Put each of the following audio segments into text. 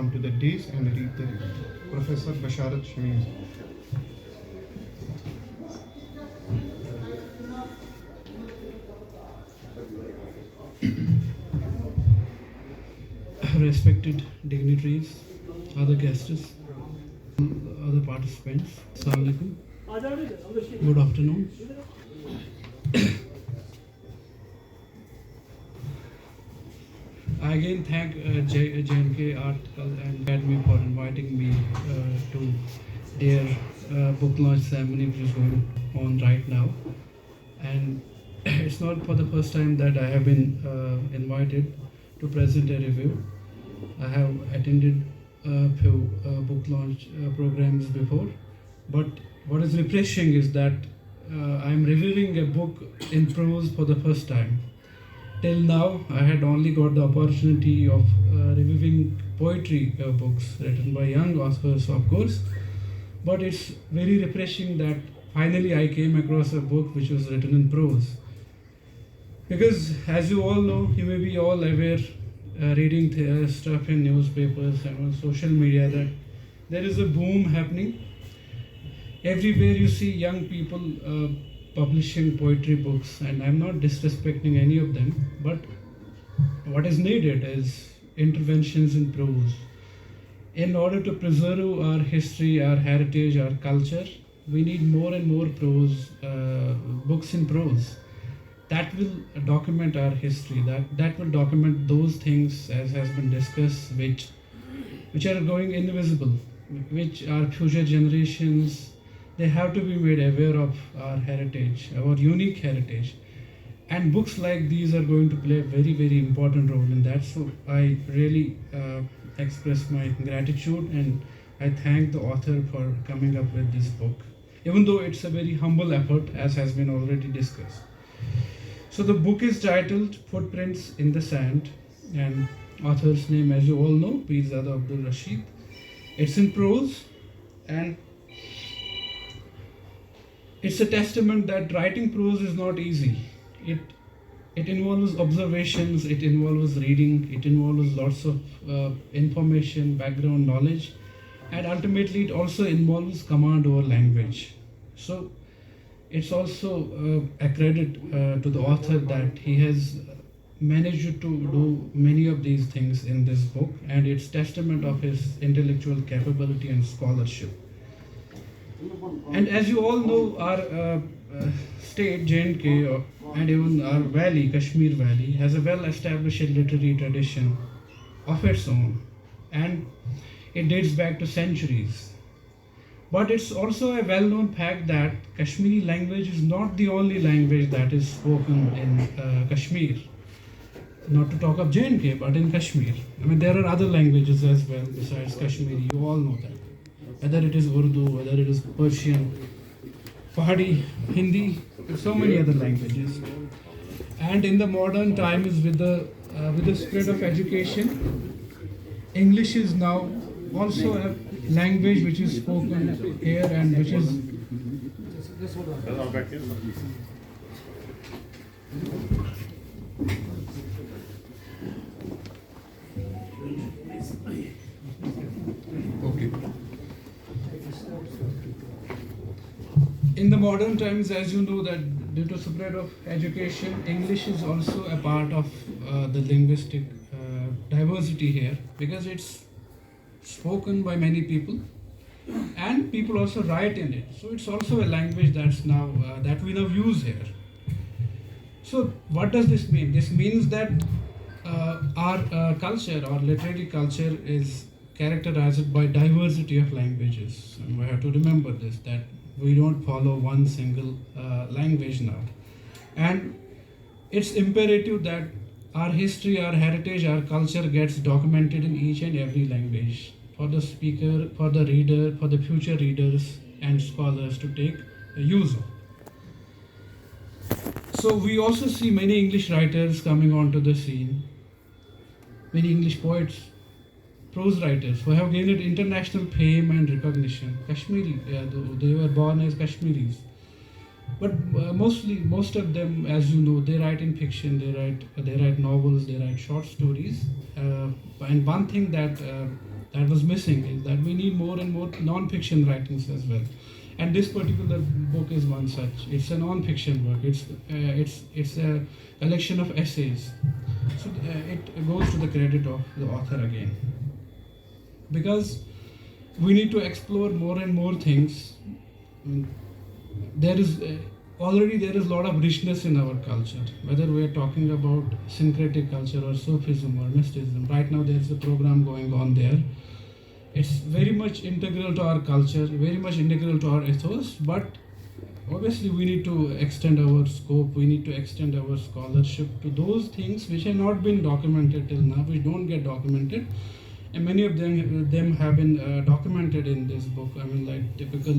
Come to the days and read the review. Professor Basharat Shamim. Respected dignitaries, other guests, other participants, Assalamu alaikum. Good afternoon. I again thank JNK Article and Academy for inviting me to their book launch ceremony, which is going on right now. And it's not for the first time that I have been invited to present a review. I have attended a few book launch programs before, but what is refreshing is that I am reviewing a book in prose for the first time. Till now, I had only got the opportunity of reviewing poetry books written by young authors, of course, but it's very refreshing that finally I came across a book which was written in prose. Because as you all know, you may be all aware, reading stuff in newspapers and on social media, that there is a boom happening. Everywhere you see young people publishing poetry books, and I'm not disrespecting any of them, but what is needed is interventions in prose. In order to preserve our history, our heritage, our culture, we need more and more prose, books in prose. That will document our history, that will document those things as has been discussed, which are going invisible, which our future generations, they have to be made aware of our heritage, our unique heritage. And books like these are going to play a very, very important role in that. So I really express my gratitude, and I thank the author for coming up with this book, even though it's a very humble effort, as has been already discussed. So the book is titled Footprints in the Sand, and author's name, as you all know, Pirzada Abdul Rashid. It's in prose, and it's a testament that writing prose is not easy. It involves observations, it involves reading, it involves lots of information, background knowledge, and ultimately it also involves command over language. So it's also a credit to the author that he has managed to do many of these things in this book, and it's testament of his intellectual capability and scholarship. And as you all know, our state, J&K, and even our valley, Kashmir Valley, has a well-established literary tradition of its own, and it dates back to centuries. But it's also a well-known fact that Kashmiri language is not the only language that is spoken in Kashmir. Not to talk of J&K, but in Kashmir. I mean, there are other languages as well besides Kashmiri. You all know that. Whether it is Urdu, whether it is Persian, Pahadi, Hindi, so many other languages. And in the modern times, with the spread of education, English is now also a language which is spoken here and which is okay. In the modern times, as you know, that due to spread of education, English is also a part of the linguistic diversity here, because it's spoken by many people, and people also write in it. So it's also a language that's now that we now use here. So what does this mean? This means that our culture, our literary culture, is characterized by diversity of languages. And we have to remember this, that we don't follow one single language now. And it's imperative that our history, our heritage, our culture gets documented in each and every language for the speaker, for the reader, for the future readers and scholars to take use of. So we also see many English writers coming onto the scene, many English poets, prose writers who have gained international fame and recognition. Kashmiri, they were born as Kashmiris. But most of them, as you know, they write in fiction, they write novels, they write short stories. And one thing that that was missing is that we need more and more non-fiction writings as well. And this particular book is one such. It's a non-fiction work. It's a collection of essays. So it goes to the credit of the author again, because we need to explore more and more things. There is already there is a lot of richness in our culture, whether we are talking about syncretic culture or Sufism or mysticism. Right now there is a program going on there. It's very much integral to our culture, very much integral to our ethos, but obviously we need to extend our scope, we need to extend our scholarship to those things which have not been documented till now, which don't get documented. And many of them have been documented in this book. I mean, like typical,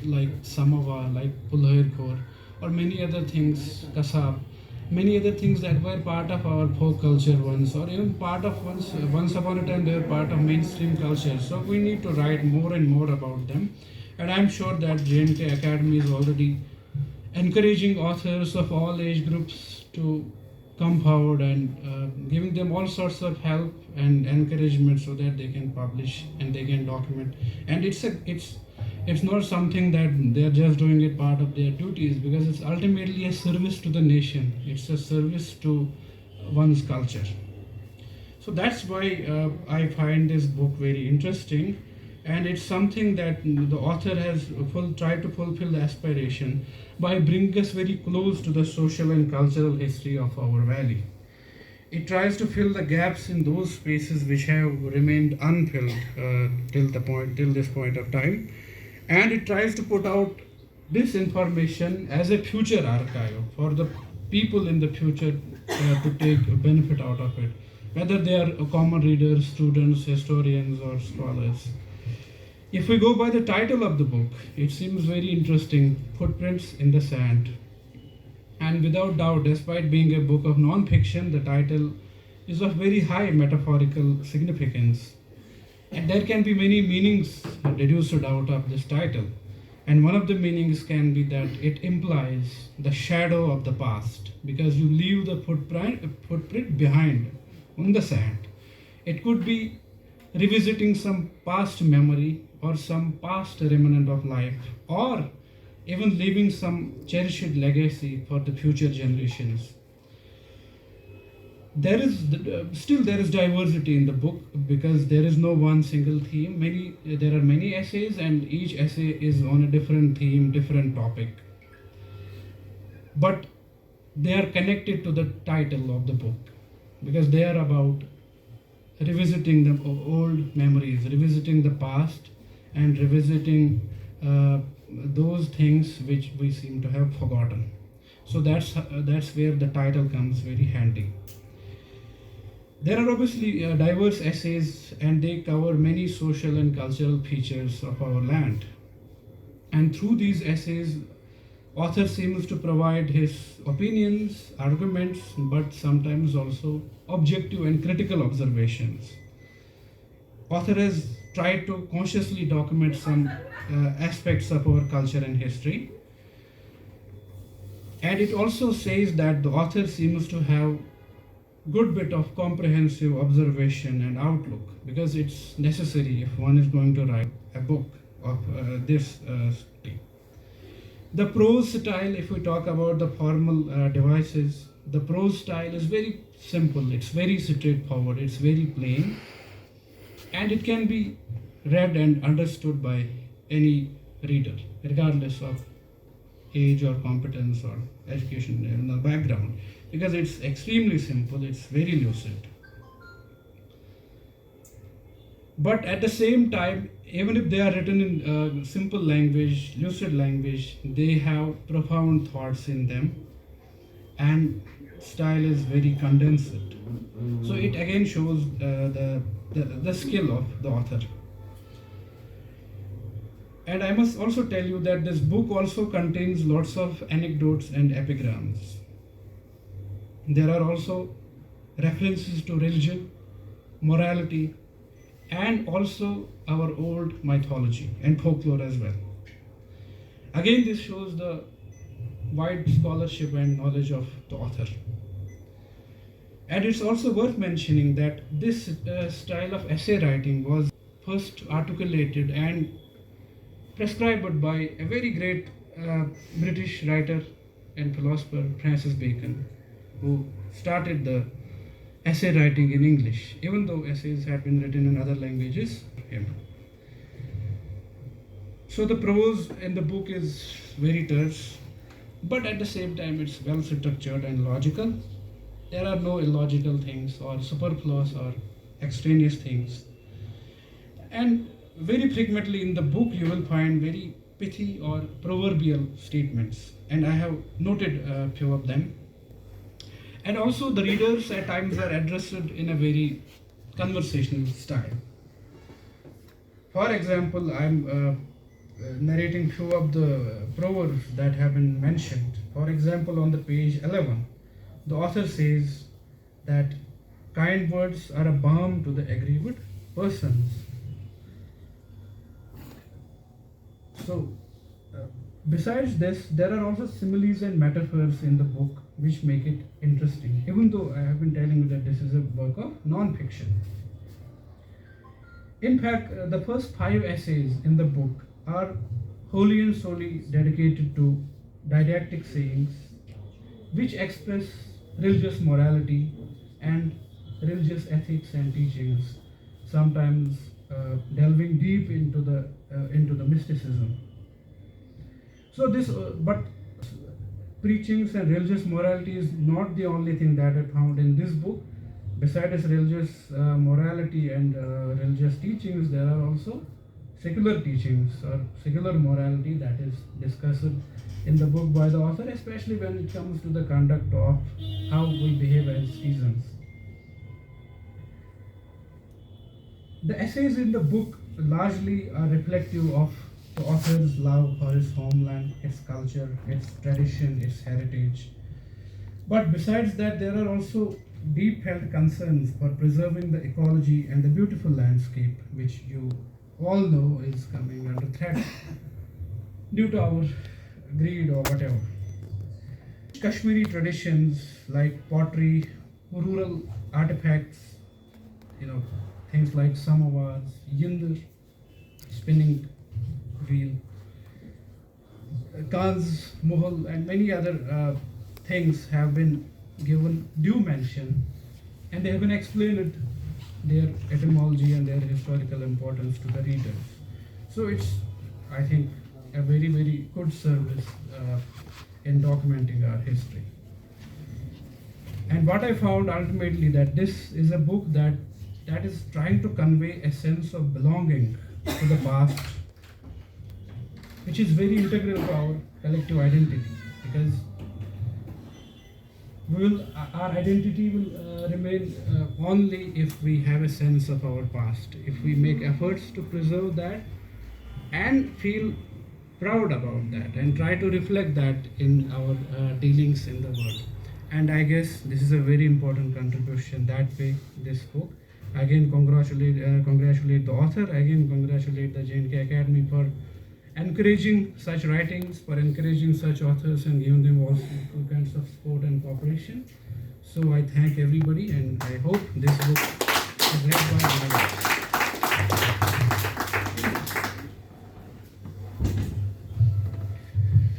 like Samava, like Pulhair Khor, or many other things, Kasab, many other things that were part of our folk culture once, or even part of once upon a time they were part of mainstream culture. So we need to write more and more about them. And I'm sure that J&K Academy is already encouraging authors of all age groups to come forward and giving them all sorts of help and encouragement so that they can publish and they can document. And it's not something that they're just doing it part of their duties, because it's ultimately a service to the nation. It's a service to one's culture. So that's why I find this book very interesting, and it's something that the author has tried to fulfill the aspiration by bringing us very close to the social and cultural history of our valley. It tries to fill the gaps in those spaces which have remained unfilled till this point of time, and it tries to put out this information as a future archive for the people in the future to take benefit out of it, whether they are common readers, students, historians, or scholars. If we go by the title of the book, it seems very interesting, Footprints in the Sand. And without doubt, despite being a book of non-fiction, the title is of very high metaphorical significance. And there can be many meanings deduced out of this title. And one of the meanings can be that it implies the shadow of the past, because you leave the footprint behind on the sand. It could be revisiting some past memory or some past remnant of life, or even leaving some cherished legacy for the future generations. There is still there is diversity in the book, because there is no one single theme. There are many essays, and each essay is on a different theme, different topic. But they are connected to the title of the book, because they are about revisiting the old memories, revisiting the past, and revisiting those things which we seem to have forgotten. So that's where the title comes very handy. There are obviously diverse essays, and they cover many social and cultural features of our land. And through these essays, author seems to provide his opinions, arguments, but sometimes also objective and critical observations. Author has tried to consciously document some aspects of our culture and history. And it also says that the author seems to have good bit of comprehensive observation and outlook, because it's necessary if one is going to write a book of this study. The prose style, if we talk about the formal devices, the prose style is very simple, it's very straightforward, it's very plain, and it can be read and understood by any reader, regardless of age or competence or education background, because it's extremely simple, it's very lucid. But at the same time, even if they are written in simple language, lucid language, they have profound thoughts in them, and style is very condensed. So it again shows the skill of the author. And I must also tell you that this book also contains lots of anecdotes and epigrams. There are also references to religion, morality, and also our old mythology and folklore as well. Again, this shows the wide scholarship and knowledge of the author. And it's also worth mentioning that this style of essay writing was first articulated and prescribed by a very great British writer and philosopher, Francis Bacon, who started the essay writing in English, even though essays had been written in other languages. So the prose in the book is very terse, but at the same time it's well structured and logical. There are no illogical things or superfluous or extraneous things. And very frequently in the book you will find very pithy or proverbial statements, and I have noted a few of them. And also the readers at times are addressed in a very conversational style. For example, I'm narrating few of the proverbs that have been mentioned. For example, on the page 11, the author says that kind words are a balm to the aggrieved persons. So, besides this, there are also similes and metaphors in the book which make it interesting, even though I have been telling you that this is a work of non-fiction. In fact, the first 5 essays in the book are wholly and solely dedicated to didactic sayings which express religious morality and religious ethics and teachings, sometimes delving deep into the mysticism. So but preachings and religious morality is not the only thing that I found in this book. Besides religious morality and religious teachings, there are also secular teachings or secular morality that is discussed in the book by the author, especially when it comes to the conduct of how we behave as citizens. The essays in the book largely are reflective of the author's love for his homeland, its culture, its tradition, its heritage. But besides that, there are also deep held concerns for preserving the ecology and the beautiful landscape, which you all know is coming under threat due to our greed or whatever. Kashmiri traditions like pottery, rural artifacts, things like samovars, yindir, spinning wheel, Khan's Mughal, and many other things have been given due mention, and they have been explained their etymology and their historical importance to the readers. So it's, I think, a very, very good service in documenting our history. And what I found ultimately that this is a book that is trying to convey a sense of belonging to the past, which is very integral to our collective identity, because our identity will remain only if we have a sense of our past, if we make efforts to preserve that and feel proud about that and try to reflect that in our dealings in the world. And I guess this is a very important contribution that way, this book. Again, congratulate the author, again congratulate the J&K Academy for encouraging such writings, for encouraging such authors and giving them all kinds of support and cooperation. So I thank everybody, and I hope this book is read by everyone.